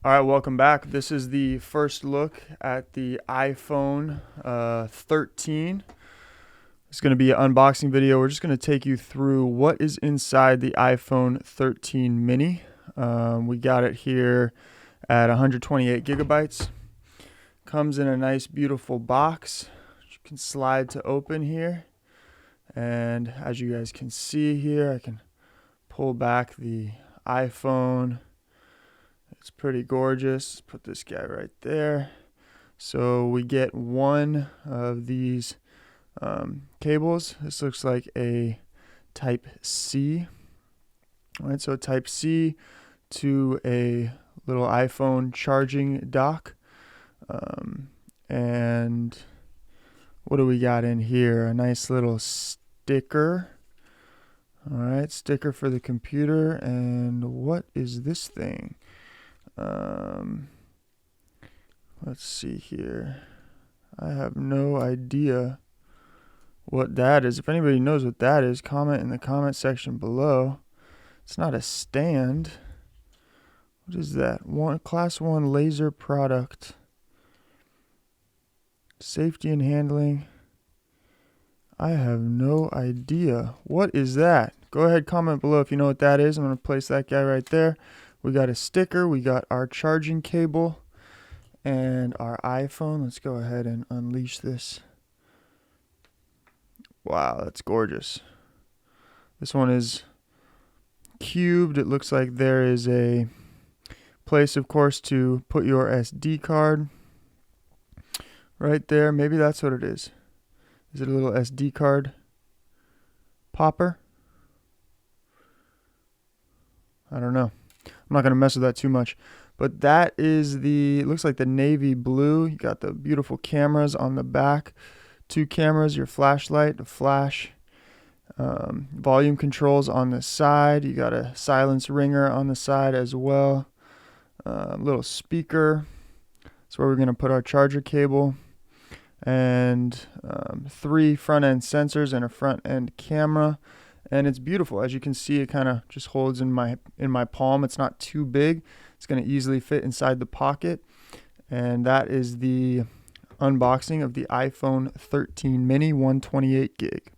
All right, welcome back. This is the first look at the iPhone 13. It's going to be an unboxing video. We're just going to take you through what is inside the iPhone 13 mini. We got it here at 128 gigabytes. Comes in a nice, beautiful box. You can slide to open here. And as you guys can see here, I can pull back the iPhone. It's pretty gorgeous. Put this guy right there. So we get one of these cables. This looks like a Type C. All right, so Type C to a little iPhone charging dock. And what do we got in here? A nice little sticker. All right, sticker for the computer. And what is this thing? Let's see here. I have no idea what that is. If anybody knows what that is, comment in the comment section below. It's not a stand. What is that? Class 1 laser product. Safety and handling. I have no idea. What is that? Go ahead, comment below if you know what that is. I'm going to place that guy right there. We got a sticker. We got our charging cable and our iPhone. Let's go ahead and unleash this. Wow, that's gorgeous. This one is cubed. It looks like there is a place, of course, to put your SD card right there. Maybe that's what it is. Is it a little SD card popper? I don't know. I'm not going to mess with that too much. But that is it looks like the navy blue. You got the beautiful cameras on the back. 2 cameras, your flashlight, the flash. Volume controls on the side. You got a silence ringer on the side as well. Little speaker. That's where we're going to put our charger cable. And 3 front end sensors and a front end camera. And it's beautiful. As you can see, it kind of just holds in my palm. It's not too big. It's going to easily fit inside the pocket. And that is the unboxing of the iPhone 13 mini 128 gig.